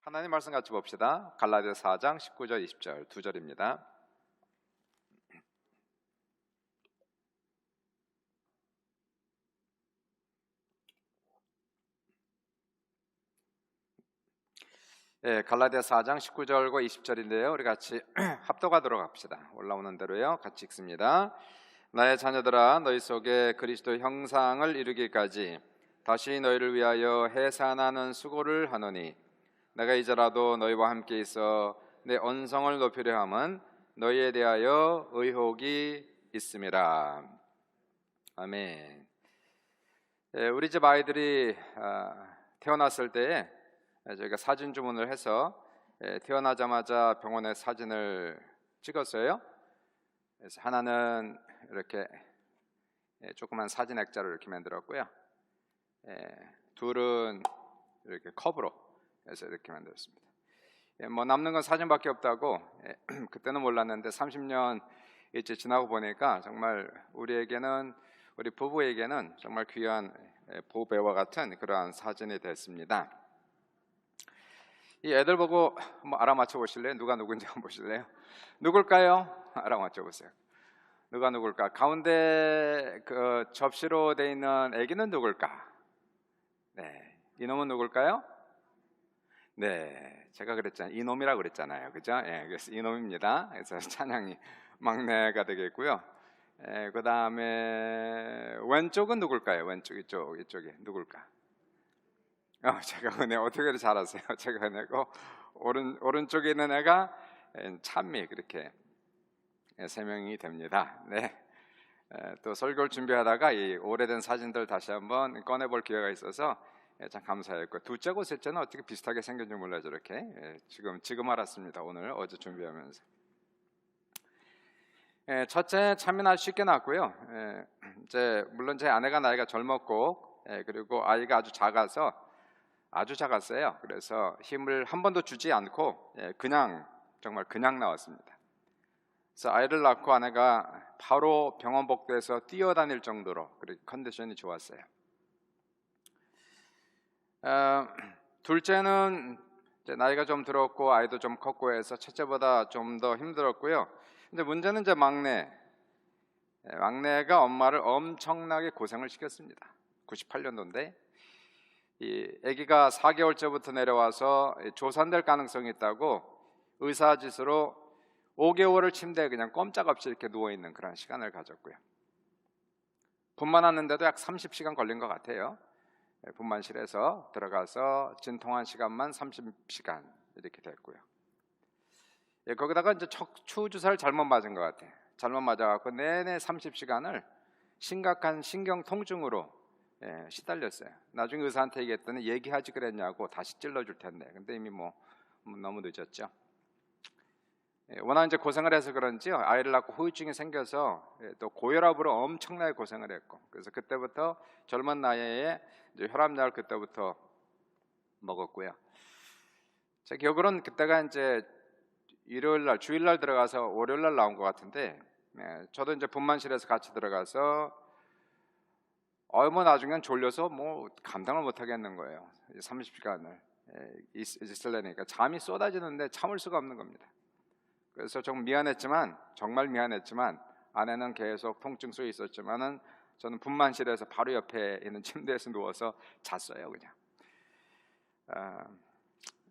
하나님 말씀 같이 봅시다. 갈라디아서 4장 19절 20절 두 절입니다. 갈라디아서 4장 19절과 20절인데요. 우리 같이 합독하도록 합시다. 올라오는 대로요. 같이 읽습니다. 나의 자녀들아, 너희 속에 그리스도 형상을 이루기까지 다시 너희를 위하여 해산하는 수고를 하노니, 내가 이제라도 너희와 함께 있어 내 언성을 높이려 함은 너희에 대하여 의혹이 있음이라. 아멘. 우리 집 아이들이 태어났을 때에 저희가 사진 주문을 해서 태어나자마자 병원에 사진을 찍었어요. 그래서 하나는 이렇게 조그만 사진 액자로 이렇게 만들었고요. 둘은 이렇게 컵으로 해서 이렇게 만들었습니다. 뭐 남는 건 사진밖에 없다고 그때는 몰랐는데 30년 이제 지나고 보니까 정말 우리에게는, 우리 부부에게는 정말 귀한 보배와 같은 그러한 사진이 됐습니다. 이 애들 보고 한번 알아맞혀 보실래요? 누가 누구인지 한번 보실래요? 누굴까요? 알아맞혀 보세요. 누가 누굴까? 가운데 그 접시로 돼 있는 애기는 누굴까? 네, 이놈은 누굴까요? 네, 제가 그랬잖아요. 이놈이라고 그랬잖아요, 그죠? 그래서 이놈입니다. 그래서 찬양이 막내가 되겠고요. 그 다음에 왼쪽은 누굴까요? 왼쪽 이쪽이 누굴까? 제가 은혜, 어떻게 그렇게 잘 아세요? 제가 은혜고 오른쪽에 있는 애가 찬미, 그렇게 세 명이 됩니다. 네. 또 설교를 준비하다가 이 오래된 사진들 다시 한번 꺼내볼 기회가 있어서 참 감사했고, 둘째고 셋째는 어떻게 비슷하게 생겼는지 몰라요. 저렇게 지금 알았습니다. 오늘 어제 준비하면서. 첫째 찬미는 아주 쉽게 낳았고요. 이제 물론 제 아내가 나이가 젊었고 그리고 아이가 아주 작았어요. 그래서 힘을 한 번도 주지 않고 정말 그냥 나왔습니다. 그래서 아이를 낳고 아내가 바로 병원 복도에서 뛰어다닐 정도로 그렇게 컨디션이 좋았어요. 둘째는 이제 나이가 좀 들었고 아이도 좀 컸고 해서 첫째보다 좀 더 힘들었고요. 근데 문제는 이제 막내가 엄마를 엄청나게 고생을 시켰습니다. 98년도인데 이 아기가 4개월째부터 내려와서 조산될 가능성이 있다고 의사짓으로 5개월을 침대에 그냥 꼼짝없이 이렇게 누워있는 그런 시간을 가졌고요. 분만 왔는데도 약 30시간 걸린 것 같아요. 분만실에서 들어가서 진통한 시간만 30시간 이렇게 됐고요. 거기다가 이제 척추 주사를 잘못 맞은 것 같아요. 잘못 맞아갖고 내내 30시간을 심각한 신경 통증으로 시달렸어요. 나중에 의사한테 얘기했더니 얘기하지 그랬냐고, 다시 찔러줄 텐데. 근데 이미 뭐 너무 늦었죠. 워낙 이제 고생을 해서 그런지 아이를 낳고 후유증이 생겨서 또 고혈압으로 엄청나게 고생을 했고, 그래서 그때부터 젊은 나이에 이제 혈압약을 그때부터 먹었고요. 제 기억으로는 그때가 이제 일요일날, 주일날 들어가서 월요일날 나온 것 같은데, 저도 이제 분만실에서 같이 들어가서 뭐 나중엔 졸려서 뭐 감당을 못 하겠는 거예요. 30시간을 있으려니까 잠이 쏟아지는데 참을 수가 없는 겁니다. 그래서 정말 미안했지만 아내는 계속 통증 속에 있었지만은 저는 분만실에서 바로 옆에 있는 침대에서 누워서 잤어요, 그냥.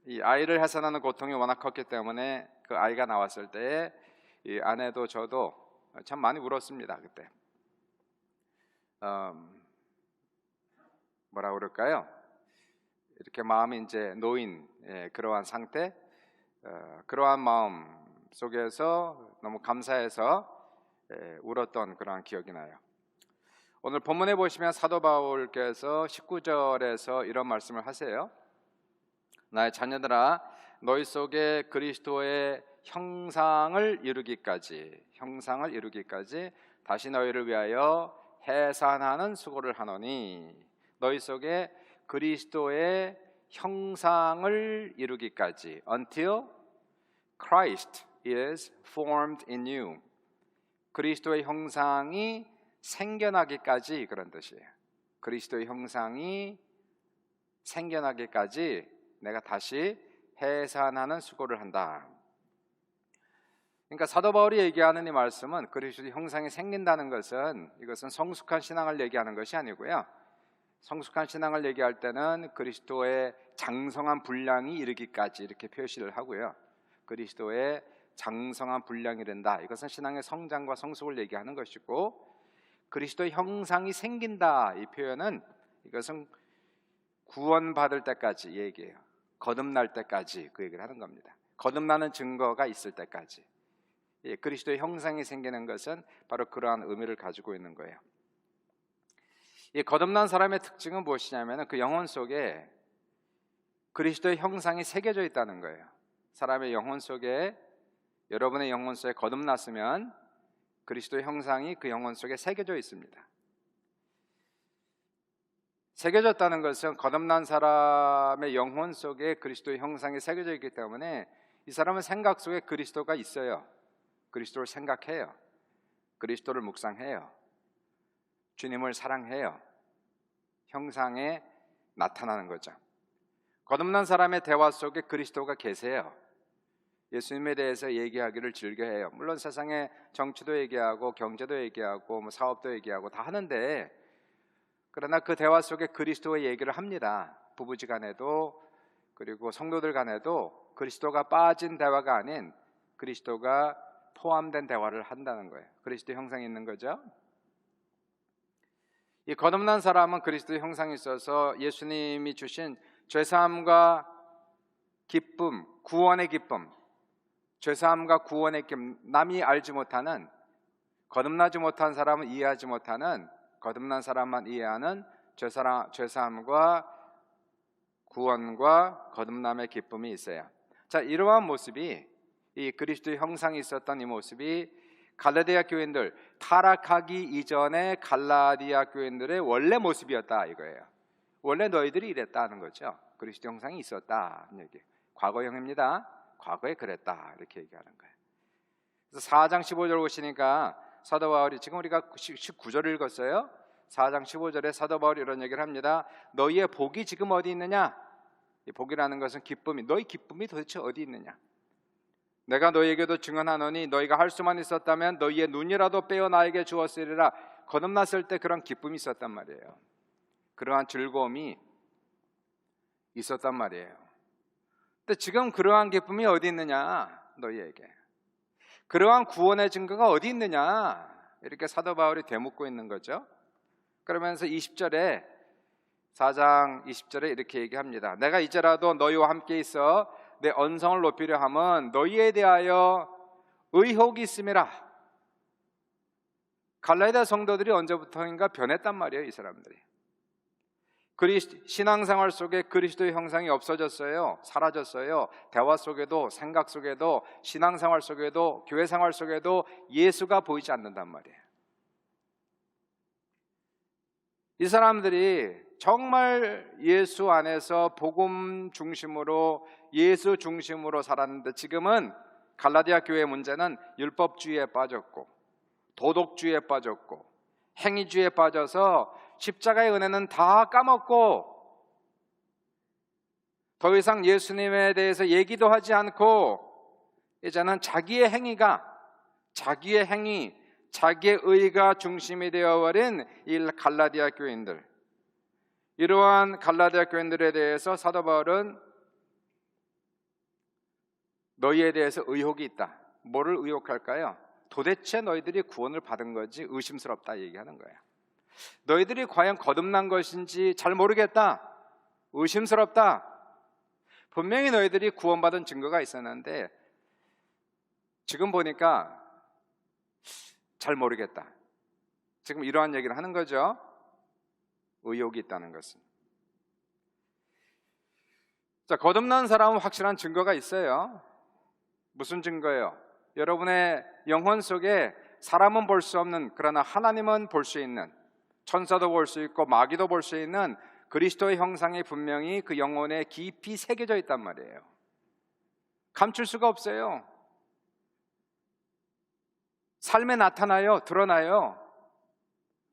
이 아이를 해산하는 고통이 워낙 컸기 때문에 그 아이가 나왔을 때 이 아내도 저도 참 많이 울었습니다, 그때. 뭐라 그럴까요? 이렇게 마음이 이제 놓인 그러한 상태, 그러한 마음 속에서 너무 감사해서 울었던 그런 기억이 나요. 오늘 본문에 보시면 사도 바울께서 19절에서 이런 말씀을 하세요. 나의 자녀들아, 너희 속에 그리스도의 형상을 이루기까지 다시 너희를 위하여 해산하는 수고를 하노니, 너희 속에 그리스도의 형상을 이루기까지, until Christ is formed in you. 그리스도의 형상이 생겨나기까지, 그런 뜻이에요. 그리스도의 형상이 생겨나기까지 내가 다시 해산하는 수고를 한다. 그러니까 사도 바울이 얘기하는 이 말씀은 그리스도의 형상이 생긴다는 것은 이것은 성숙한 신앙을 얘기하는 것이 아니고요. 성숙한 신앙을 얘기할 때는 그리스도의 장성한 분량이 이르기까지 이렇게 표시를 하고요. 그리스도의 장성한 분량이 된다. 이것은 신앙의 성장과 성숙을 얘기하는 것이고, 그리스도의 형상이 생긴다. 이 표현은 이것은 구원받을 때까지 얘기해요. 거듭날 때까지 그 얘기를 하는 겁니다. 거듭나는 증거가 있을 때까지. 그리스도의 형상이 생기는 것은 바로 그러한 의미를 가지고 있는 거예요. 이 거듭난 사람의 특징은 무엇이냐면 그 영혼 속에 그리스도의 형상이 새겨져 있다는 거예요. 사람의 영혼 속에, 여러분의 영혼 속에 거듭났으면 그리스도의 형상이 그 영혼 속에 새겨져 있습니다. 새겨졌다는 것은 거듭난 사람의 영혼 속에 그리스도의 형상이 새겨져 있기 때문에 이 사람은 생각 속에 그리스도가 있어요. 그리스도를 생각해요. 그리스도를 묵상해요. 주님을 사랑해요. 형상에 나타나는 거죠. 거듭난 사람의 대화 속에 그리스도가 계세요. 예수님에 대해서 얘기하기를 즐겨해요. 물론 세상에 정치도 얘기하고 경제도 얘기하고 뭐 사업도 얘기하고 다 하는데, 그러나 그 대화 속에 그리스도의 얘기를 합니다. 부부지간에도, 그리고 성도들 간에도 그리스도가 빠진 대화가 아닌 그리스도가 포함된 대화를 한다는 거예요. 그리스도 형상이 있는 거죠. 이 거듭난 사람은 그리스도의 형상이 있어서 예수님이 주신 죄사함과 기쁨, 구원의 기쁨, 죄사함과 구원의 기쁨, 남이 알지 못하는, 거듭나지 못한 사람은 이해하지 못하는, 거듭난 사람만 이해하는 죄사함과 구원과 거듭남의 기쁨이 있어요. 자, 이러한 모습이, 이 그리스도의 형상이 있었던 이 모습이 갈라디아 교인들, 타락하기 이전의 갈라디아 교인들의 원래 모습이었다 이거예요. 원래 너희들이 이랬다는 거죠. 그리스도 형상이 있었다 얘기. 과거형입니다. 과거에 그랬다 이렇게 얘기하는 거예요. 그래서 4장 15절 보시니까 사도 바울이, 지금 우리가 19절 읽었어요. 4장 15절에 사도 바울이 이런 얘기를 합니다. 너희의 복이 지금 어디 있느냐? 이 복이라는 것은 기쁨이, 너희 기쁨이 도대체 어디 있느냐? 내가 너희에게도 증언하노니 너희가 할 수만 있었다면 너희의 눈이라도 빼어 나에게 주었으리라. 거듭났을 때 그런 기쁨이 있었단 말이에요. 그러한 즐거움이 있었단 말이에요. 근데 지금 그러한 기쁨이 어디 있느냐? 너희에게. 그러한 구원의 증거가 어디 있느냐? 이렇게 사도 바울이 되묻고 있는 거죠. 그러면서 20절에, 4장 20절에 이렇게 얘기합니다. 내가 이제라도 너희와 함께 있어 내 언성을 높이려 함은 너희에 대하여 의혹이 있음이라. 갈라디아 성도들이 언제부터인가 변했단 말이에요. 이 사람들이 신앙생활 속에 그리스도의 형상이 없어졌어요. 사라졌어요. 대화 속에도, 생각 속에도, 신앙생활 속에도, 교회생활 속에도 예수가 보이지 않는단 말이에요. 이 사람들이 정말 예수 안에서 복음 중심으로, 예수 중심으로 살았는데, 지금은 갈라디아 교회의 문제는 율법주의에 빠졌고 도덕주의에 빠졌고 행위주의에 빠져서 십자가의 은혜는 다 까먹고 더 이상 예수님에 대해서 얘기도 하지 않고 이제는 자기의 행위가, 자기의 행위, 자기의 의가 중심이 되어버린 이 갈라디아 교인들, 이러한 갈라디아 교인들에 대해서 사도 바울은 너희에 대해서 의혹이 있다. 뭐를 의혹할까요? 도대체 너희들이 구원을 받은 건지 의심스럽다 얘기하는 거예요. 너희들이 과연 거듭난 것인지 잘 모르겠다. 의심스럽다. 분명히 너희들이 구원받은 증거가 있었는데 지금 보니까 잘 모르겠다. 지금 이러한 얘기를 하는 거죠. 의혹이 있다는 것은. 자, 거듭난 사람은 확실한 증거가 있어요. 무슨 증거예요? 여러분의 영혼 속에 사람은 볼 수 없는, 그러나 하나님은 볼 수 있는, 천사도 볼 수 있고 마귀도 볼 수 있는 그리스도의 형상이 분명히 그 영혼에 깊이 새겨져 있단 말이에요. 감출 수가 없어요. 삶에 나타나요. 드러나요.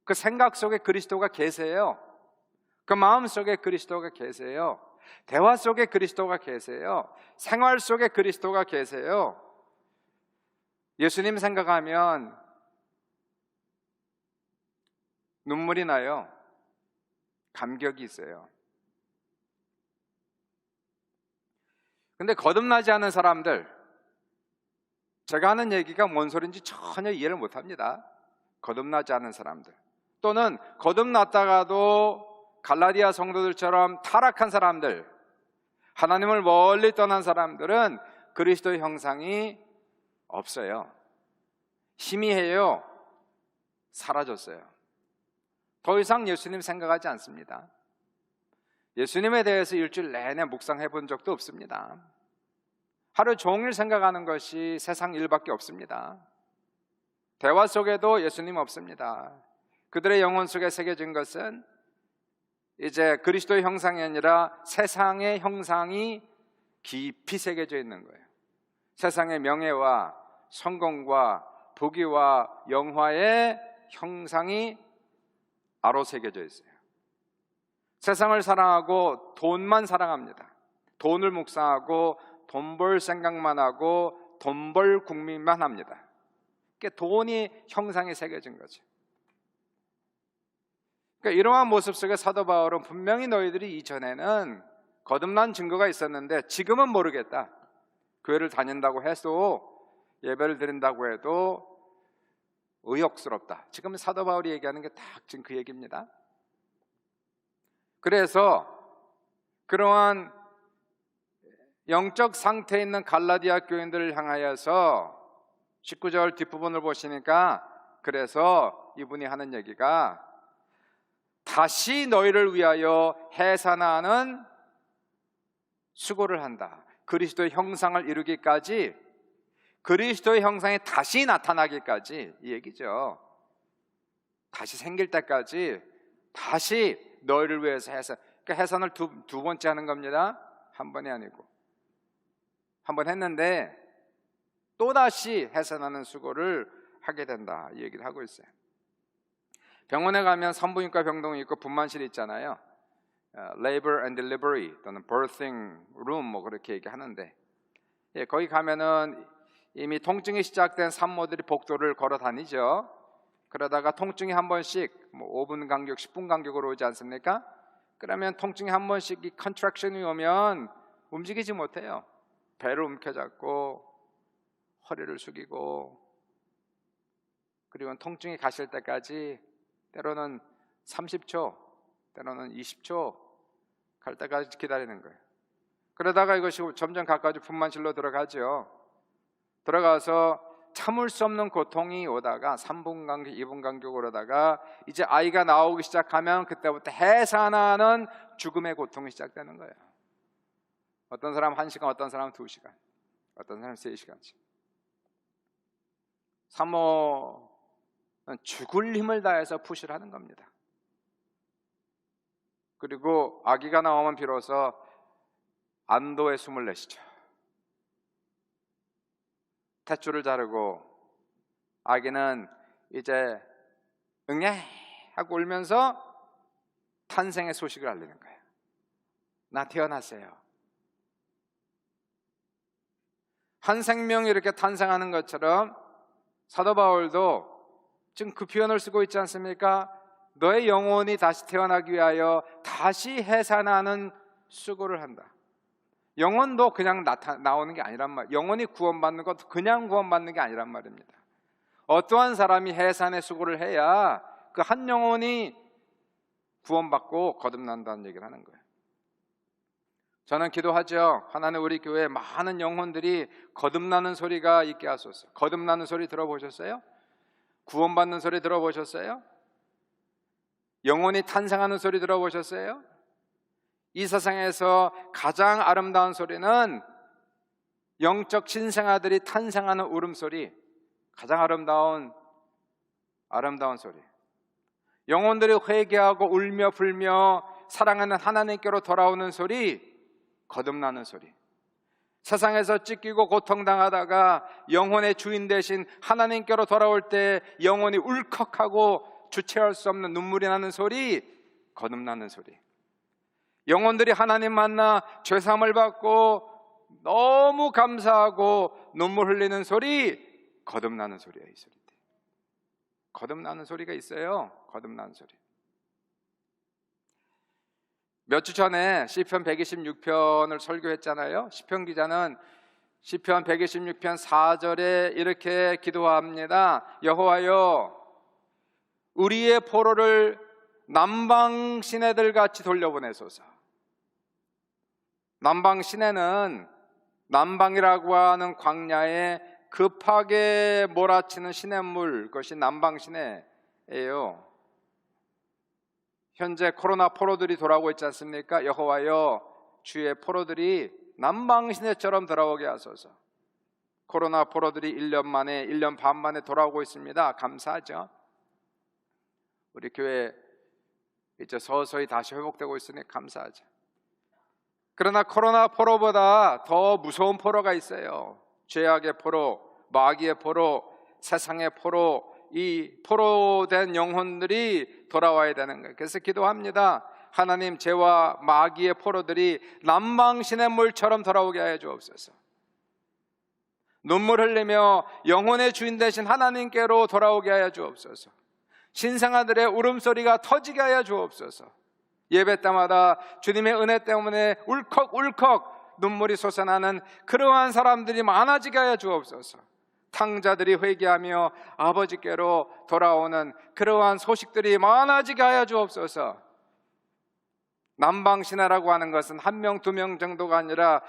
그 생각 속에 그리스도가 계세요. 그 마음 속에 그리스도가 계세요. 대화 속에 그리스도가 계세요. 생활 속에 그리스도가 계세요. 예수님 생각하면 눈물이 나요. 감격이 있어요. 근데 거듭나지 않은 사람들, 제가 하는 얘기가 뭔 소리인지 전혀 이해를 못합니다. 거듭나지 않은 사람들, 또는 거듭났다가도 갈라디아 성도들처럼 타락한 사람들, 하나님을 멀리 떠난 사람들은 그리스도의 형상이 없어요. 희미해요. 사라졌어요. 더 이상 예수님 생각하지 않습니다. 예수님에 대해서 일주일 내내 묵상해 본 적도 없습니다. 하루 종일 생각하는 것이 세상 일밖에 없습니다. 대화 속에도 예수님 없습니다. 그들의 영혼 속에 새겨진 것은 이제 그리스도의 형상이 아니라 세상의 형상이 깊이 새겨져 있는 거예요. 세상의 명예와 성공과 부귀와 영화의 형상이 아로 새겨져 있어요. 세상을 사랑하고 돈만 사랑합니다. 돈을 묵상하고 돈 벌 생각만 하고 돈 벌 국민만 합니다. 그러니까 돈이 형상에 새겨진 거죠. 그러니까 이러한 모습 속에 사도 바울은 분명히 너희들이 이전에는 거듭난 증거가 있었는데 지금은 모르겠다. 교회를 다닌다고 해도, 예배를 드린다고 해도 의욕스럽다. 지금 사도 바울이 얘기하는 게 딱 지금 그 얘기입니다. 그래서 그러한 영적 상태에 있는 갈라디아 교인들을 향하여서 19절 뒷부분을 보시니까, 그래서 이분이 하는 얘기가 다시 너희를 위하여 해산하는 수고를 한다. 그리스도의 형상을 이루기까지, 그리스도의 형상이 다시 나타나기까지, 이 얘기죠. 다시 생길 때까지 다시 너희를 위해서 해산. 그러니까 해산을 두 번째 하는 겁니다. 한 번이 아니고 한 번 했는데 또다시 해산하는 수고를 하게 된다, 이 얘기를 하고 있어요. 병원에 가면 산부인과 병동이 있고 분만실이 있잖아요. Labor and Delivery 또는 Birthing Room 뭐 그렇게 얘기하는데, 거기 가면은 이미 통증이 시작된 산모들이 복도를 걸어 다니죠. 그러다가 통증이 한 번씩 뭐 5분 간격, 10분 간격으로 오지 않습니까? 그러면 통증이 한 번씩 이 컨트랙션이 오면 움직이지 못해요. 배를 움켜잡고 허리를 숙이고, 그리고 통증이 가실 때까지 때로는 30초, 때로는 20초 갈 때까지 기다리는 거예요. 그러다가 이것이 점점 가까워져 분만실로 들어가죠. 들어가서 참을 수 없는 고통이 오다가 3분 간격, 2분 간격으로 오다가 이제 아이가 나오기 시작하면 그때부터 해산하는 죽음의 고통이 시작되는 거예요. 어떤 사람 1시간, 어떤 사람 2시간, 어떤 사람 3시간씩. 산모는 죽을 힘을 다해서 푸시를 하는 겁니다. 그리고 아기가 나오면 비로소 안도의 숨을 내쉬죠. 탯줄을 자르고 아기는 이제 응애 하고 울면서 탄생의 소식을 알리는 거예요. 나 태어났어요. 한 생명이 이렇게 탄생하는 것처럼 사도 바울도 지금 그 표현을 쓰고 있지 않습니까? 너의 영혼이 다시 태어나기 위하여 다시 해산하는 수고를 한다. 영혼도 그냥 나오는 게 아니란 말. 영혼이 구원받는 것도 그냥 구원받는 게 아니란 말입니다. 어떠한 사람이 해산의 수고를 해야 그 한 영혼이 구원받고 거듭난다는 얘기를 하는 거예요. 저는 기도하죠. 하나님, 우리 교회에 많은 영혼들이 거듭나는 소리가 있게 하소서. 거듭나는 소리 들어보셨어요? 구원받는 소리 들어보셨어요? 영혼이 탄생하는 소리 들어보셨어요? 이 세상에서 가장 아름다운 소리는 영적 신생아들이 탄생하는 울음소리, 가장 아름다운 소리. 영혼들이 회개하고 울며 불며 사랑하는 하나님께로 돌아오는 소리, 거듭나는 소리. 세상에서 찢기고 고통당하다가 영혼의 주인 되신 하나님께로 돌아올 때 영혼이 울컥하고 주체할 수 없는 눈물이 나는 소리, 거듭나는 소리. 영혼들이 하나님 만나 죄사함을 받고 너무 감사하고 눈물 흘리는 소리, 거듭나는 소리야. 이 소리. 거듭나는 소리가 있어요. 거듭나는 소리. 몇 주 전에 시편 126편을 설교했잖아요. 시편 기자는 시편 126편 4절에 이렇게 기도합니다. 여호와여, 우리의 포로를 남방 시내들 같이 돌려보내소서. 남방 시내는 남방이라고 하는 광야에 급하게 몰아치는 시냇물, 그것이 남방 시내예요. 현재 코로나 포로들이 돌아오고 있지 않습니까? 여호와여, 주의 포로들이 남방 시내처럼 돌아오게 하소서. 코로나 포로들이 1년 만에, 1년 반 만에 돌아오고 있습니다. 감사하죠. 우리 교회 이제 서서히 다시 회복되고 있으니 감사하죠. 그러나 코로나 포로보다 더 무서운 포로가 있어요. 죄악의 포로, 마귀의 포로, 세상의 포로, 이 포로된 영혼들이 돌아와야 되는 거예요. 그래서 기도합니다. 하나님, 죄와 마귀의 포로들이 남방 시냇물처럼 돌아오게 하여 주옵소서. 눈물 흘리며 영혼의 주인 되신 하나님께로 돌아오게 하여 주옵소서. 신생아들의 울음소리가 터지게 하여 주옵소서. 예배 때마다 주님의 은혜 때문에 울컥울컥 눈물이 솟아나는 그러한 사람들이 많아지게 하여 주옵소서. 탕자들이 회개하며 아버지께로 돌아오는 그러한 소식들이 많아지게 하여 주옵소서. 남방신화라고 하는 것은 1명, 2명 정도가 아니라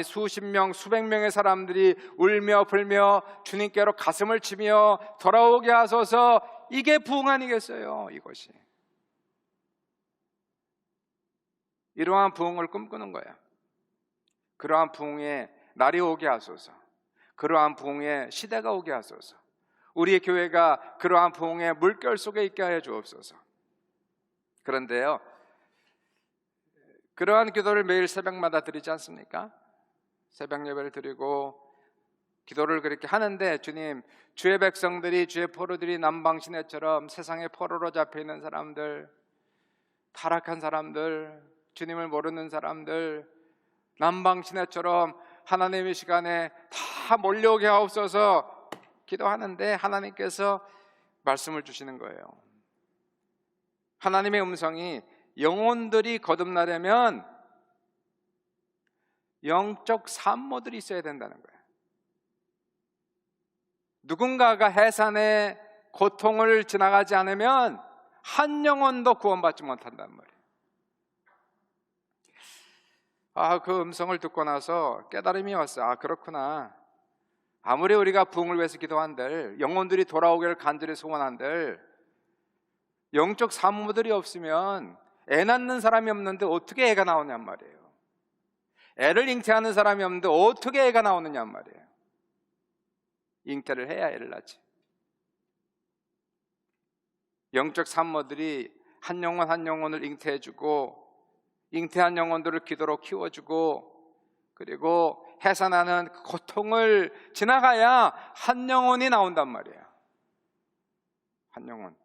수십 명, 수백 명의 사람들이 울며 불며 주님께로 가슴을 치며 돌아오게 하소서. 이게 부흥 아니겠어요? 이것이 이러한 부흥을 꿈꾸는 거야. 그러한 부흥의 날이 오게 하소서. 그러한 부흥의 시대가 오게 하소서. 우리의 교회가 그러한 부흥의 물결 속에 있게 하여 주옵소서. 그런데요, 그러한 기도를 매일 새벽마다 드리지 않습니까? 새벽 예배를 드리고 기도를 그렇게 하는데, 주님, 주의 백성들이, 주의 포로들이 남방시내처럼 세상의 포로로 잡혀있는 사람들, 타락한 사람들, 주님을 모르는 사람들, 남방시내처럼 하나님의 시간에 다 몰려오게 하옵소서 기도하는데, 하나님께서 말씀을 주시는 거예요. 하나님의 음성이 영혼들이 거듭나려면 영적 산모들이 있어야 된다는 거예요. 누군가가 해산의 고통을 지나가지 않으면 한 영혼도 구원받지 못한단 말이에요. 그 음성을 듣고 나서 깨달음이 왔어요. 그렇구나. 아무리 우리가 부흥을 위해서 기도한들, 영혼들이 돌아오기를 간절히 소원한들, 영적 산모들이 없으면 애 낳는 사람이 없는데 어떻게 애가 나오냔 말이에요. 애를 잉태하는 사람이 없는데 어떻게 애가 나오느냔 말이에요. 잉태를 해야 애를 낳지. 영적 산모들이 한 영혼 한 영혼을 잉태해주고, 잉태한 영혼들을 기도로 키워주고, 그리고 해산하는 그 고통을 지나가야 한 영혼이 나온단 말이에요. 한 영혼.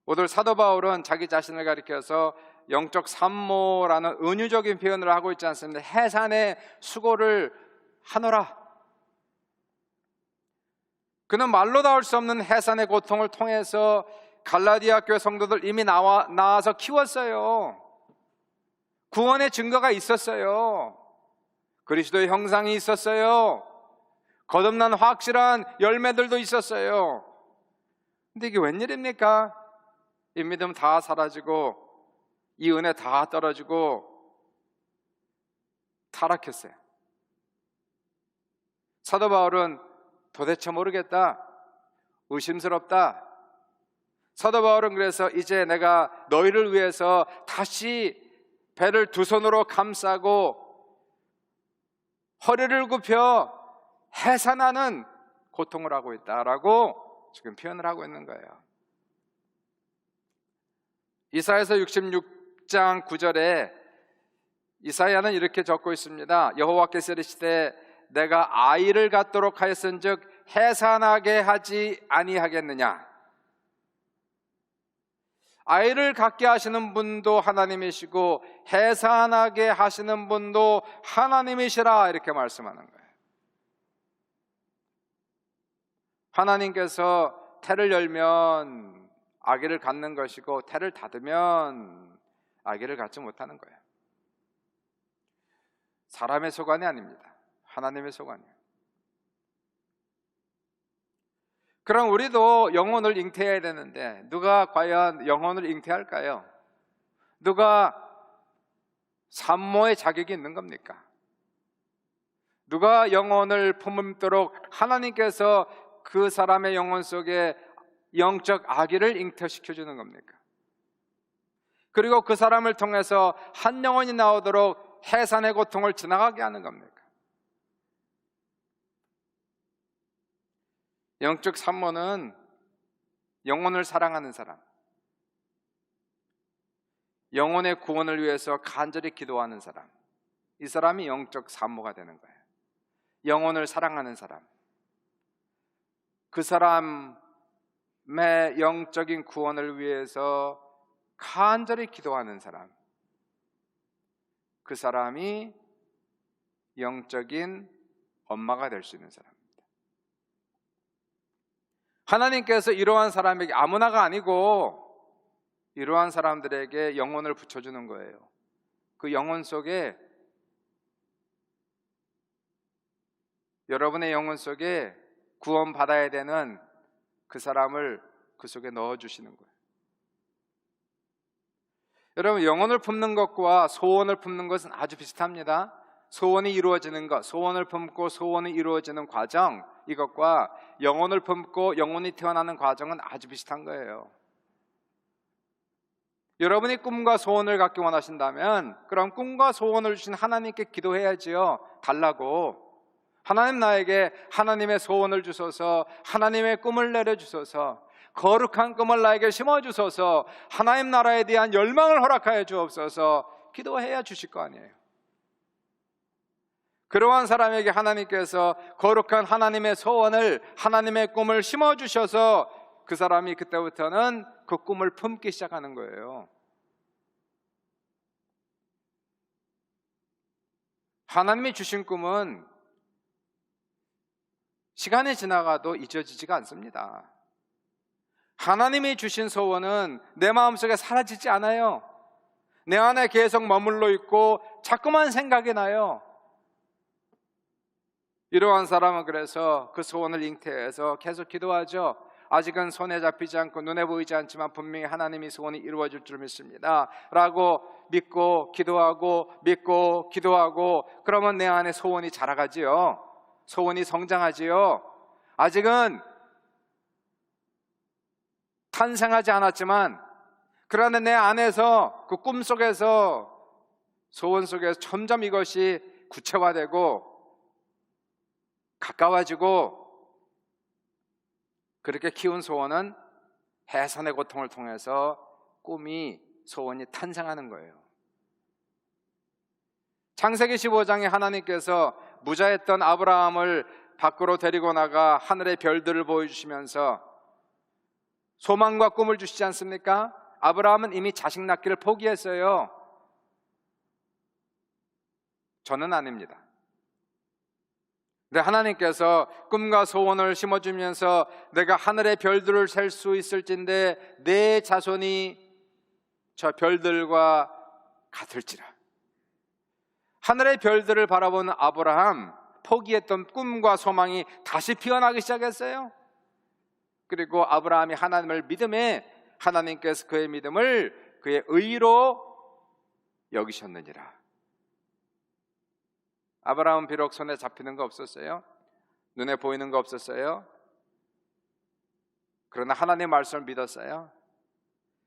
오늘 사도 바울은 자기 자신을 가리켜서 영적 산모라는 은유적인 표현을 하고 있지 않습니다. 해산의 수고를 하노라. 그는 말로 닿을 수 없는 해산의 고통을 통해서 갈라디아 교회 성도들 이미 나와서 키웠어요. 구원의 증거가 있었어요. 그리스도의 형상이 있었어요. 거듭난 확실한 열매들도 있었어요. 근데 이게 웬일입니까? 이 믿음 다 사라지고 이 은혜 다 떨어지고 타락했어요. 사도 바울은 도대체 모르겠다, 의심스럽다. 사도 바울은 그래서 이제 내가 너희를 위해서 다시 배를 두 손으로 감싸고 허리를 굽혀 해산하는 고통을 하고 있다라고 지금 표현을 하고 있는 거예요. 이사야서 66장 9절에 이사야는 이렇게 적고 있습니다. 여호와께서 이르시되 내가 아이를 갖도록 하였은즉 해산하게 하지 아니하겠느냐. 아이를 갖게 하시는 분도 하나님이시고 해산하게 하시는 분도 하나님이시라 이렇게 말씀하는 거예요. 하나님께서 태를 열면 아기를 갖는 것이고 태를 닫으면 아기를 갖지 못하는 거예요. 사람의 소관이 아닙니다. 하나님의 소관이에요. 그럼 우리도 영혼을 잉태해야 되는데 누가 과연 영혼을 잉태할까요? 누가 산모의 자격이 있는 겁니까? 누가 영혼을 품도록 하나님께서 그 사람의 영혼 속에 영적 아기를 잉태시켜 주는 겁니까? 그리고 그 사람을 통해서 한 영혼이 나오도록 해산의 고통을 지나가게 하는 겁니까? 영적 산모는 영혼을 사랑하는 사람, 영혼의 구원을 위해서 간절히 기도하는 사람, 이 사람이 영적 산모가 되는 거예요. 영혼을 사랑하는 사람, 그 사람의 영적인 구원을 위해서 간절히 기도하는 사람, 그 사람이 영적인 엄마가 될 수 있는 사람. 하나님께서 이러한 사람에게, 아무나가 아니고 이러한 사람들에게 영혼을 붙여주는 거예요. 그 영혼 속에, 여러분의 영혼 속에 구원받아야 되는 그 사람을 그 속에 넣어주시는 거예요. 여러분, 영혼을 품는 것과 소원을 품는 것은 아주 비슷합니다. 소원이 이루어지는 것, 소원을 품고 소원이 이루어지는 과정, 이것과 영혼을 품고 영혼이 태어나는 과정은 아주 비슷한 거예요. 여러분이 꿈과 소원을 갖기 원하신다면 그럼 꿈과 소원을 주신 하나님께 기도해야지요. 달라고. 하나님, 나에게 하나님의 소원을 주소서, 하나님의 꿈을 내려주소서, 거룩한 꿈을 나에게 심어주소서, 하나님 나라에 대한 열망을 허락하여 주옵소서, 기도해야 주실 거 아니에요. 그러한 사람에게 하나님께서 거룩한 하나님의 소원을, 하나님의 꿈을 심어주셔서 그 사람이 그때부터는 그 꿈을 품기 시작하는 거예요. 하나님이 주신 꿈은 시간이 지나가도 잊어지지가 않습니다. 하나님이 주신 소원은 내 마음속에 사라지지 않아요. 내 안에 계속 머물러 있고 자꾸만 생각이 나요. 이러한 사람은 그래서 그 소원을 잉태해서 계속 기도하죠. 아직은 손에 잡히지 않고 눈에 보이지 않지만 분명히 하나님이 소원이 이루어질 줄 믿습니다 라고 믿고 기도하고, 믿고 기도하고, 그러면 내 안에 소원이 자라가지요. 소원이 성장하지요. 아직은 탄생하지 않았지만 그러나 내 안에서, 그 꿈속에서, 소원 속에서 점점 이것이 구체화되고 가까워지고, 그렇게 키운 소원은 해산의 고통을 통해서 꿈이, 소원이 탄생하는 거예요. 창세기 15장에 하나님께서 무자했던 아브라함을 밖으로 데리고 나가 하늘의 별들을 보여주시면서 소망과 꿈을 주시지 않습니까? 아브라함은 이미 자식 낳기를 포기했어요. 저는 아닙니다. 근데 하나님께서 꿈과 소원을 심어주면서 내가 하늘의 별들을 셀 수 있을진데 내 자손이 저 별들과 같을지라. 하늘의 별들을 바라보는 아브라함, 포기했던 꿈과 소망이 다시 피어나기 시작했어요. 그리고 아브라함이 하나님을 믿음에 하나님께서 그의 믿음을 그의 의로 여기셨느니라. 아브라함은 비록 손에 잡히는 거 없었어요. 눈에 보이는 거 없었어요. 그러나 하나님의 말씀을 믿었어요.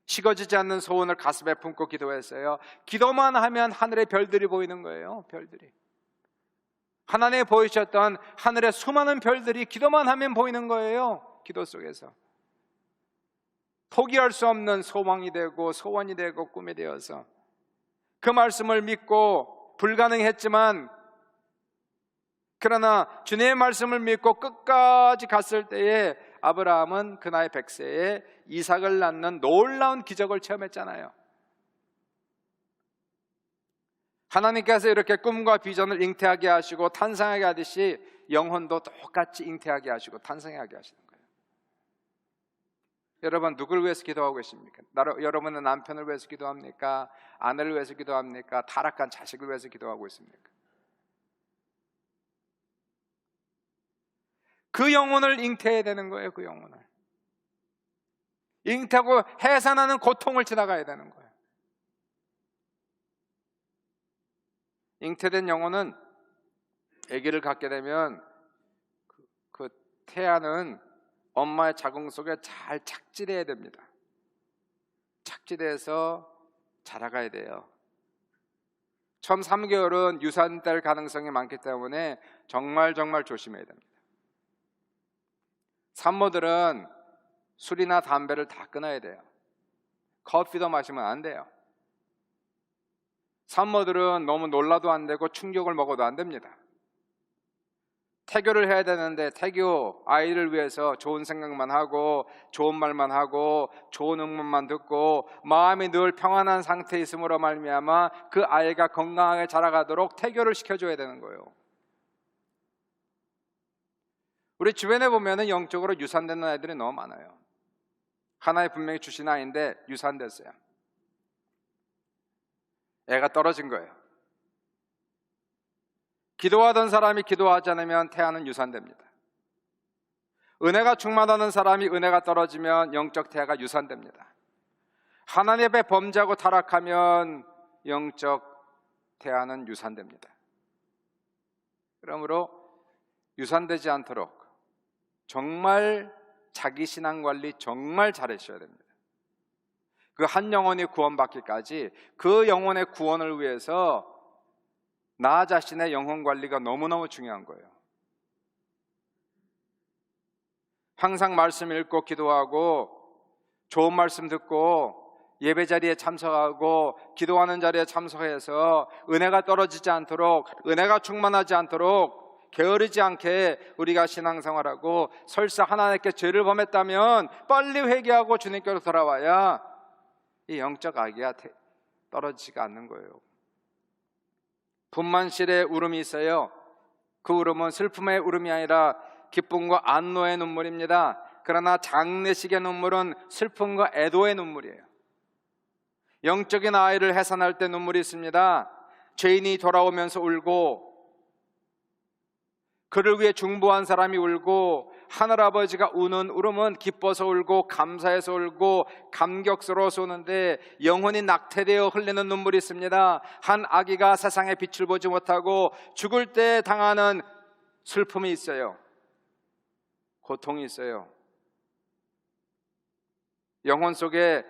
식어지지 않는 소원을 가슴에 품고 기도했어요. 기도만 하면 하늘의 별들이 보이는 거예요. 별들이. 하나님이 보이셨던 하늘의 수많은 별들이 기도만 하면 보이는 거예요. 기도 속에서 포기할 수 없는 소망이 되고 소원이 되고 꿈이 되어서 그 말씀을 믿고, 불가능했지만 그러나 주님의 말씀을 믿고 끝까지 갔을 때에 아브라함은 그 나이 100세에 이삭을 낳는 놀라운 기적을 체험했잖아요. 하나님께서 이렇게 꿈과 비전을 잉태하게 하시고 탄생하게 하듯이 영혼도 똑같이 잉태하게 하시고 탄생하게 하시는 거예요. 여러분, 누굴 위해서 기도하고 계십니까? 여러분은 남편을 위해서 기도합니까? 아내를 위해서 기도합니까? 타락한 자식을 위해서 기도하고 있습니까? 그 영혼을 잉태해야 되는 거예요. 그 영혼을 잉태하고 해산하는 고통을 지나가야 되는 거예요. 잉태된 영혼은 아기를 갖게 되면 그 태아는 엄마의 자궁 속에 잘 착지돼야 됩니다. 착지돼서 자라가야 돼요. 처음 3개월은 유산될 가능성이 많기 때문에 정말 조심해야 됩니다. 산모들은 술이나 담배를 다 끊어야 돼요. 커피도 마시면 안 돼요. 산모들은 너무 놀라도 안 되고 충격을 먹어도 안 됩니다. 태교를 해야 되는데 태교 아이를 위해서 좋은 생각만 하고 좋은 말만 하고 좋은 응원만 듣고 마음이 늘 평안한 상태에 있음으로 말미암아 그 아이가 건강하게 자라가도록 태교를 시켜줘야 되는 거예요. 우리 주변에 보면은 영적으로 유산되는 아이들이 너무 많아요. 하나님 분명히 주신 아이인데 유산됐어요. 애가 떨어진 거예요. 기도하던 사람이 기도하지 않으면 태아는 유산됩니다. 은혜가 충만하는 사람이 은혜가 떨어지면 영적 태아가 유산됩니다. 하나님 앞에 범죄하고 타락하면 영적 태아는 유산됩니다. 그러므로 유산되지 않도록 정말 자기 신앙 관리 정말 잘하셔야 됩니다. 그 한 영혼이 구원받기까지 그 영혼의 구원을 위해서 나 자신의 영혼 관리가 너무너무 중요한 거예요. 항상 말씀 읽고 기도하고 좋은 말씀 듣고 예배 자리에 참석하고 기도하는 자리에 참석해서 은혜가 떨어지지 않도록 은혜가 충만하지 않도록 게으르지 않게 우리가 신앙생활하고 설사 하나님께 죄를 범했다면 빨리 회개하고 주님께로 돌아와야 이 영적 아기가 떨어지지가 않는 거예요. 분만실에 울음이 있어요. 그 울음은 슬픔의 울음이 아니라 기쁨과 안노의 눈물입니다. 그러나 장례식의 눈물은 슬픔과 애도의 눈물이에요. 영적인 아이를 해산할 때 눈물이 있습니다. 죄인이 돌아오면서 울고 그를 위해 중보한 사람이 울고 하늘아버지가 우는 울음은 기뻐서 울고 감사해서 울고 감격스러워서 우는데 영혼이 낙태되어 흘리는 눈물이 있습니다. 한 아기가 세상의 빛을 보지 못하고 죽을 때 당하는 슬픔이 있어요. 고통이 있어요. 영혼 속에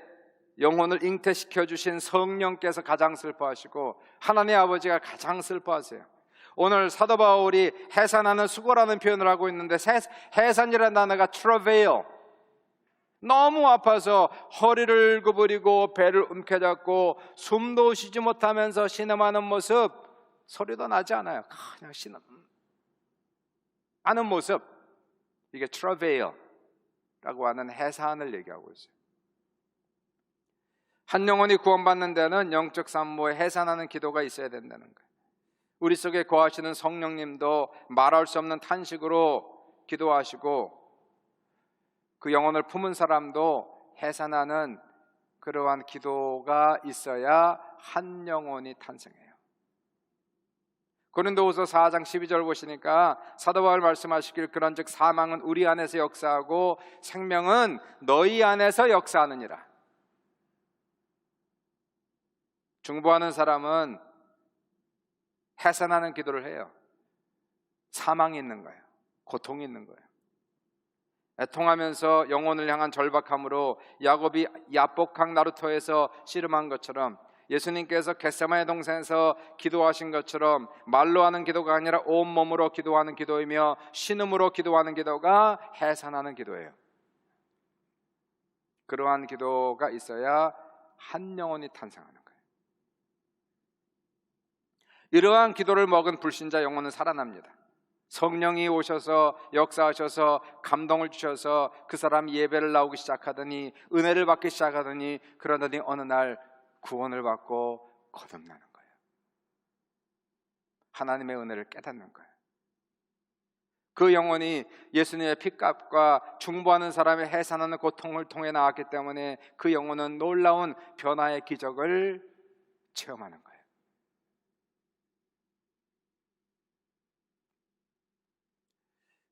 영혼을 잉태시켜 주신 성령께서 가장 슬퍼하시고 하나님 아버지가 가장 슬퍼하세요. 오늘 사도 바울이 해산하는 수고라는 표현을 하고 있는데 해산이라는 단어가 travail, 너무 아파서 허리를 구부리고 배를 움켜잡고 숨도 쉬지 못하면서 신음하는 모습, 소리도 나지 않아요. 그냥 신음하는 모습, 이게 travail라고 하는 해산을 얘기하고 있어요. 한 영혼이 구원받는 데는 영적 산모에 해산하는 기도가 있어야 된다는 거예요. 우리 속에 거하시는 성령님도 말할 수 없는 탄식으로 기도하시고 그 영혼을 품은 사람도 해산하는 그러한 기도가 있어야 한 영혼이 탄생해요. 고린도후서 4장 12절 보시니까 사도 바울 말씀하시길 그런즉 사망은 우리 안에서 역사하고 생명은 너희 안에서 역사하느니라. 중보하는 사람은 해산하는 기도를 해요. 사망이 있는 거예요. 고통이 있는 거예요. 애통하면서 영혼을 향한 절박함으로 야곱이 야복강 나루터에서 씨름한 것처럼 예수님께서 겟세마네 동산에서 기도하신 것처럼 말로 하는 기도가 아니라 온몸으로 기도하는 기도이며 신음으로 기도하는 기도가 해산하는 기도예요. 그러한 기도가 있어야 한 영혼이 탄생하는 거예요. 이러한 기도를 먹은 불신자 영혼은 살아납니다. 성령이 오셔서 역사하셔서 감동을 주셔서 그 사람이 예배를 나오기 시작하더니 은혜를 받기 시작하더니 그러더니 어느 날 구원을 받고 거듭나는 거예요. 하나님의 은혜를 깨닫는 거예요. 그 영혼이 예수님의 핏값과 중보하는 사람의 해산하는 고통을 통해 나왔기 때문에 그 영혼은 놀라운 변화의 기적을 체험하는 거예요.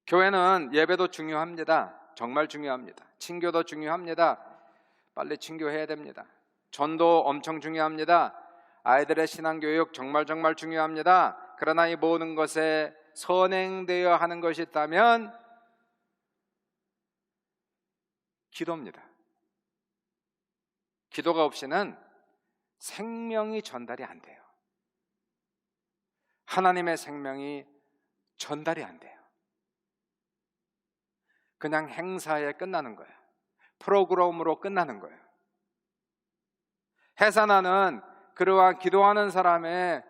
교회는 예배도 중요합니다. 정말 중요합니다. 친교도 중요합니다. 빨리 친교해야 됩니다. 전도 엄청 중요합니다. 아이들의 신앙교육 정말 중요합니다. 그러나 이 모든 것에 선행되어야 하는 것이 있다면 기도입니다. 기도가 없이는 생명이 전달이 안 돼요. 하나님의 생명이 전달이 안 돼요. 그냥 행사에 끝나는 거예요. 프로그램으로 끝나는 거예요. 해산하는 그러한 기도하는 사람의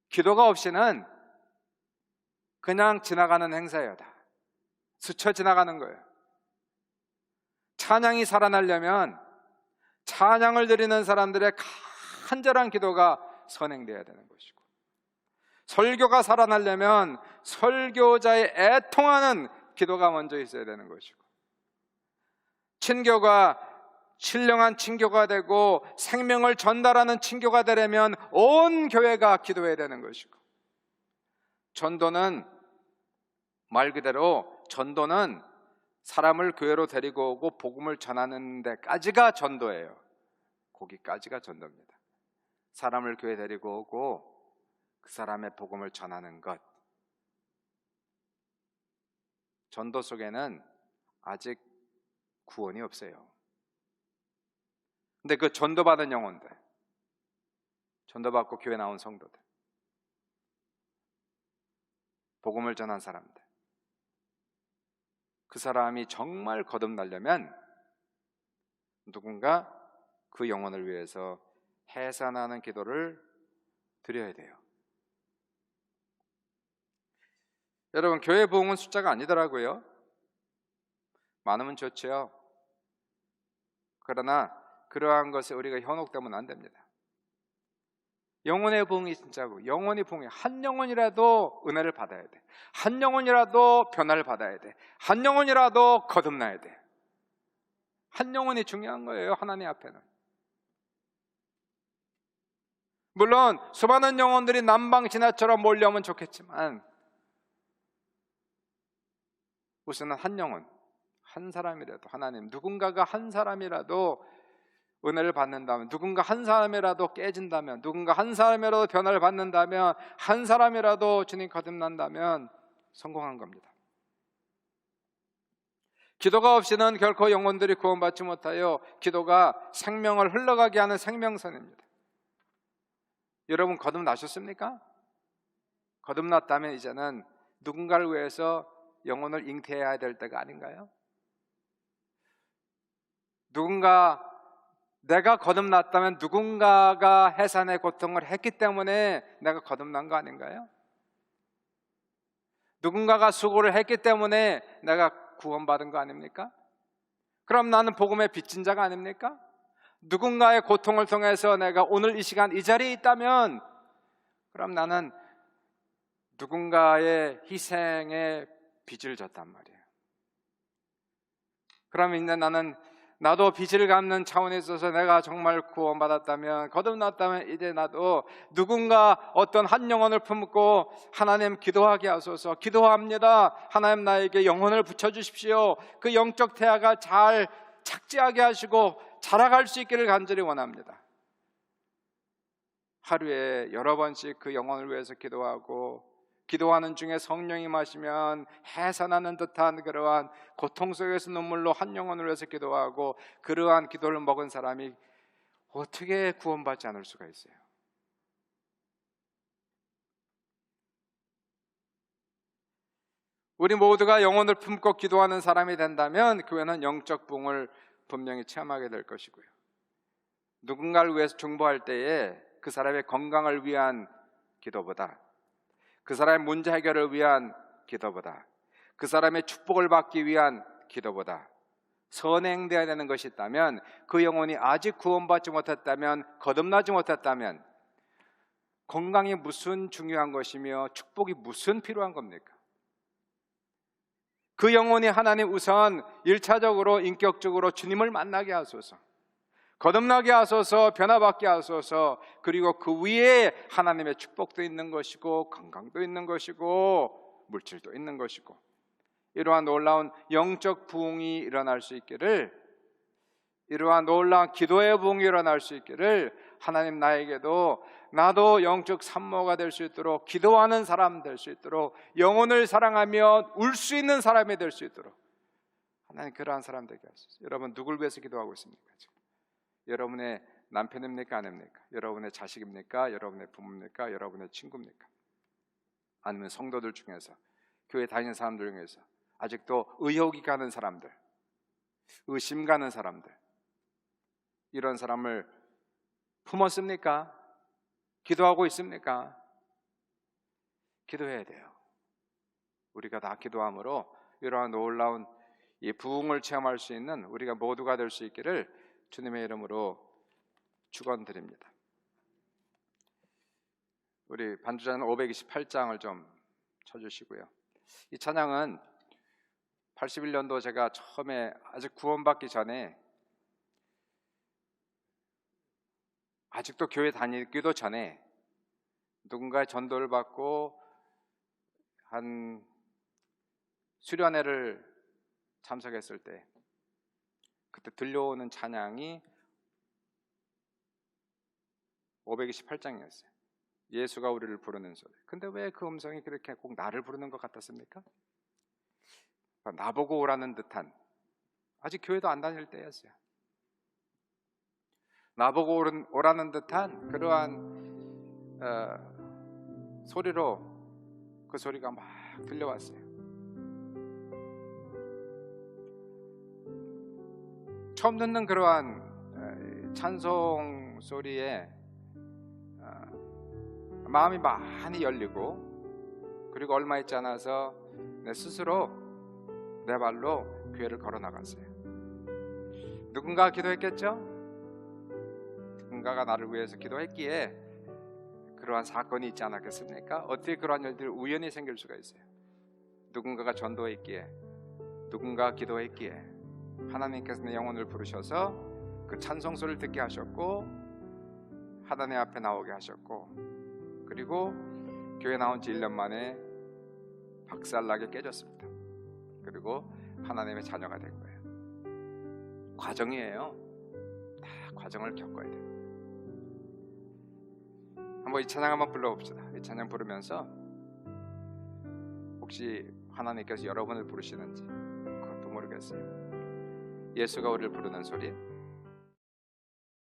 기도가 없이는 그냥 지나가는 행사예요. 다 스쳐 지나가는 거예요. 찬양이 살아나려면 찬양을 드리는 사람들의 간절한 기도가 선행되어야 되는 것이고, 설교가 살아나려면 설교자의 애통하는 기도가 먼저 있어야 되는 것이고, 친교가 신령한 친교가 되고 생명을 전달하는 친교가 되려면 온 교회가 기도해야 되는 것이고, 전도는 말 그대로 전도는 사람을 교회로 데리고 오고 복음을 전하는 데까지가 전도예요. 거기까지가 전도입니다. 사람을 교회에 데리고 오고 그 사람의 복음을 전하는 것. 전도 속에는 아직 구원이 없어요. 근데 그 전도받은 영혼들, 전도받고 교회 나온 성도들, 복음을 전한 사람들, 그 사람이 정말 거듭나려면 누군가 그 영혼을 위해서 해산하는 기도를 드려야 돼요. 여러분, 교회 부흥은 숫자가 아니더라고요. 많으면 좋죠. 그러나 그러한 것에 우리가 현혹되면 안 됩니다. 영혼의 부흥이 진짜고, 영혼이 부흥이 한 영혼이라도 은혜를 받아야 돼. 한 영혼이라도 변화를 받아야 돼. 한 영혼이라도 거듭나야 돼. 한 영혼이 중요한 거예요, 하나님 앞에는. 물론 수많은 영혼들이 남방신하처럼 몰려오면 좋겠지만 우선은 한 영혼, 한 사람이라도, 하나님, 누군가가 한 사람이라도 은혜를 받는다면, 누군가 한 사람이라도 깨진다면, 누군가 한 사람이라도 변화를 받는다면, 한 사람이라도 주님 거듭난다면 성공한 겁니다. 기도가 없이는 결코 영혼들이 구원받지 못하여 기도가 생명을 흘러가게 하는 생명선입니다. 여러분, 거듭나셨습니까? 거듭났다면 이제는 누군가를 위해서 영혼을 잉태해야 될 때가 아닌가요? 내가 거듭났다면 누군가가 해산의 고통을 했기 때문에 내가 거듭난 거 아닌가요? 누군가가 수고를 했기 때문에 내가 구원받은 거 아닙니까? 그럼 나는 복음의 빚진 자가 아닙니까? 누군가의 고통을 통해서 내가 오늘 이 시간 이 자리에 있다면 그럼 나는 누군가의 희생의 빚을 졌단 말이에요. 그럼 이제 나도 빚을 갚는 차원에 있어서 내가 정말 구원받았다면, 거듭났다면 이제 나도 누군가 어떤 한 영혼을 품고 하나님 기도하게 하소서, 기도합니다, 하나님 나에게 영혼을 붙여주십시오, 그 영적 태아가 잘 착지하게 하시고 자라갈 수 있기를 간절히 원합니다. 하루에 여러 번씩 그 영혼을 위해서 기도하고, 기도하는 중에 성령이 마시면 해산하는 듯한 그러한 고통 속에서 눈물로 한 영혼을 위해서 기도하고, 그러한 기도를 먹은 사람이 어떻게 구원받지 않을 수가 있어요? 우리 모두가 영혼을 품고 기도하는 사람이 된다면 교회는 영적 부흥을 분명히 체험하게 될 것이고요, 누군가를 위해서 중보할 때에 그 사람의 건강을 위한 기도보다 그 사람의 문제 해결을 위한 기도보다, 그 사람의 축복을 받기 위한 기도보다 선행되어야 되는 것이 있다면, 그 영혼이 아직 구원받지 못했다면, 거듭나지 못했다면 건강이 무슨 중요한 것이며 축복이 무슨 필요한 겁니까? 그 영혼이 하나님 우선 1차적으로 인격적으로 주님을 만나게 하소서, 거듭나게 하소서, 변화받게 하소서. 그리고 그 위에 하나님의 축복도 있는 것이고 건강도 있는 것이고 물질도 있는 것이고, 이러한 놀라운 영적 부흥이 일어날 수 있기를, 이러한 놀라운 기도의 부흥이 일어날 수 있기를 하나님 나도 영적 산모가 될 수 있도록, 기도하는 사람 될 수 있도록, 영혼을 사랑하며 울 수 있는 사람이 될 수 있도록 하나님 그러한 사람 되게 하소서. 여러분 누굴 위해서 기도하고 있습니까? 지금 여러분의 남편입니까? 아닙니까? 여러분의 자식입니까? 여러분의 부모입니까? 여러분의 친구입니까? 아니면 성도들 중에서, 교회 다니는 사람들 중에서 아직도 의혹이 가는 사람들, 의심 가는 사람들, 이런 사람을 품었습니까? 기도하고 있습니까? 기도해야 돼요. 우리가 다 기도함으로 이러한 놀라운 이 부흥을 체험할 수 있는 우리가 모두가 될 수 있기를 주님의 이름으로 축원드립니다. 우리 반주자는 528장을 좀 쳐주시고요. 이 찬양은 81년도 제가 처음에 아직 구원받기 전에, 아직도 교회 다니기도 전에 누군가의 전도를 받고 한 수련회를 참석했을 때 그때 들려오는 찬양이 528장이었어요. 예수가 우리를 부르는 소리. 근데 왜 그 음성이 그렇게 꼭 나를 부르는 것 같았습니까? 나보고 오라는 듯한, 아직 교회도 안 다닐 때였어요. 나보고 오라는 듯한 그러한 소리로 그 소리가 막 들려왔어요. 처음 듣는 그러한 찬송 소리에 마음이 많이 열리고, 그리고 얼마 있지 않아서 내 스스로 내 발로 교회를 걸어 나갔어요. 누군가가 기도했겠죠? 누군가가 나를 위해서 기도했기에 그러한 사건이 있지 않았겠습니까? 어떻게 그러한 일들이 우연히 생길 수가 있어요? 누군가가 전도했기에, 누군가가 기도했기에 하나님께서 내 영혼을 부르셔서 그 찬송 소리를 듣게 하셨고, 하나님 앞에 나오게 하셨고, 그리고 교회 나온 지 1년 만에 박살나게 깨졌습니다. 그리고 하나님의 자녀가 된 거예요. 과정이에요. 다 과정을 겪어야 돼요. 한번 이 찬양 한번 불러봅시다. 이 찬양 부르면서 혹시 하나님께서 여러분을 부르시는지 그것도 모르겠어요. 예수가 우리를 부르는 소리.